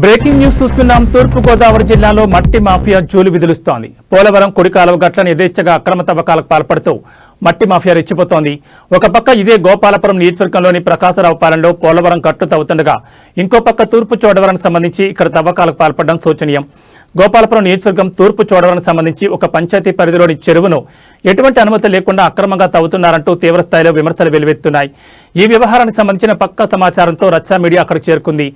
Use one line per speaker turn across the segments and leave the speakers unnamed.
Breaking news చూస్తున్నాం. తూర్పు గోదావరి జిల్లాలో మట్టి మాఫియా జూలు విదులుస్తోంది. పోలవరం కుడికాలువ గట్లను యథేచ్ఛగా అక్రమ తవ్వకాలకు పాల్పడుతూ మట్టి మాఫియా రెచ్చిపోతోంది. ఒక పక్క ఇదే గోపాలపురం నియోజకవర్గంలోని ప్రకాశరావు పాలెంలో పోలవరం గట్టు తవ్వుతుండగా ఇంకో పక్క తూర్పు చోడవరం సంబంధించి ఇక్కడ తవ్వకాలకు పాల్పడడం శోచనీయం. గోపాలపురం నియోజకవర్గం తూర్పు చోడవరం సంబంధించి ఒక పంచాయతీ పరిధిలోని చెరువును ఎటువంటి అనుమతి లేకుండా అక్రమంగా తవ్వుతున్నారంటూ తీవ్రస్థాయిలో విమర్శలు వెలువెత్తున్నాయి. ఈ వ్యవహారానికి సంబంధించిన పక్కా సమాచారంతో రచ్చా మీడియా అక్కడికి చేరుకుంది.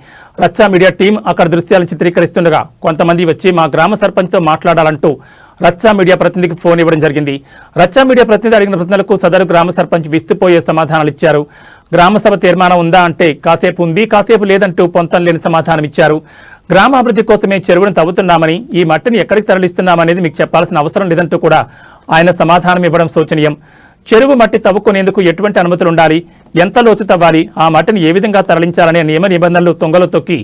రచ్చా మీడియా టీం అక్కడ దృశ్యాలను చిత్రీకరిస్తుండగా కొంతమంది వచ్చి మా గ్రామ సర్పంచ్తో మాట్లాడాలంటూ రచ్చా మీడియా ప్రతినిధికి ఫోన్ ఇవ్వడం జరిగింది. రచ్చా మీడియా ప్రతినిధి అడిగిన ప్రశ్నలకు సదరు గ్రామ సర్పంచ్ విస్తుపోయే సమాధానాలు ఇచ్చారు. గ్రామసభ తీర్మానం ఉందా అంటే కాసేపు ఉంది, కాసేపు లేదంటూ పొంతం లేని సమాధానం ఇచ్చారు. గ్రామాభివృద్ధి కోసమే చెరువును తవ్వుతున్నామని, ఈ మట్టిని ఎక్కడికి తరలిస్తున్నామనేది మీకు చెప్పాల్సిన అవసరం లేదంటూ కూడా ఆయన సమాధానం ఇవ్వడం శోచనీయం. చెరువు మట్టి తవ్వుకునేందుకు ఎటువంటి అనుమతులు ఉండాలి, ఎంత లోతు తవ్వాలి, ఆ మట్టిని ఏ విధంగా తరలించాలనే నియమ నిబంధనలు తొంగలో తొక్కి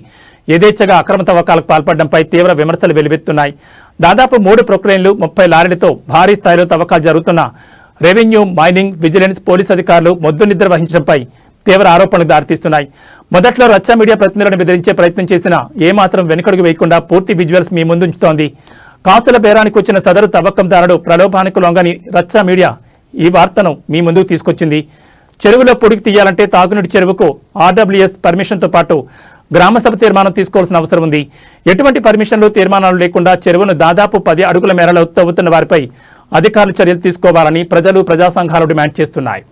యథేచ్ఛగా అక్రమ తవ్వకాలకు పాల్పడడంపై తీవ్ర విమర్శలు వెలువెత్తున్నాయి. దాదాపు 3 ప్రొక్లైన్లు 30 లారీలతో భారీ స్థాయిలో తవ్వకాలు జరుగుతున్న రెవెన్యూ, మైనింగ్, విజిలెన్స్, పోలీసు అధికారులు మొద్దు నిద్ర వహించడంపై తీవ్ర ఆరోపణలు దారితీస్తున్నాయి. మొదట్లో రచ్చా మీడియా ప్రతినిధులను బెదిరించే ప్రయత్నం చేసినా ఏమాత్రం వెనుకడుగు వేయకుండా పూర్తి విజువల్స్ మీ ముందుంచుతోంది. కాసుల బేరానికి వచ్చిన సదరు తవ్వకందారుడు ప్రలోభానికి లొంగని రచ్చా మీడియా ఈ వార్తను మీ ముందుకు తీసుకొచ్చింది. చెరువులో పొడికి తీయాలంటే తాగునీటి చెరువుకు RWS పర్మిషన్తో పాటు గ్రామసభ తీర్మానం తీసుకోవాల్సిన అవసరం ఉంది. ఎటువంటి పర్మిషన్లు, తీర్మానాలు లేకుండా చెరువును దాదాపు 10 అడుగుల మేరలో తవ్వుతున్న వారిపై అధికారులు చర్యలు తీసుకోవాలని ప్రజలు, ప్రజా సంఘాలు డిమాండ్ చేస్తున్నాయి.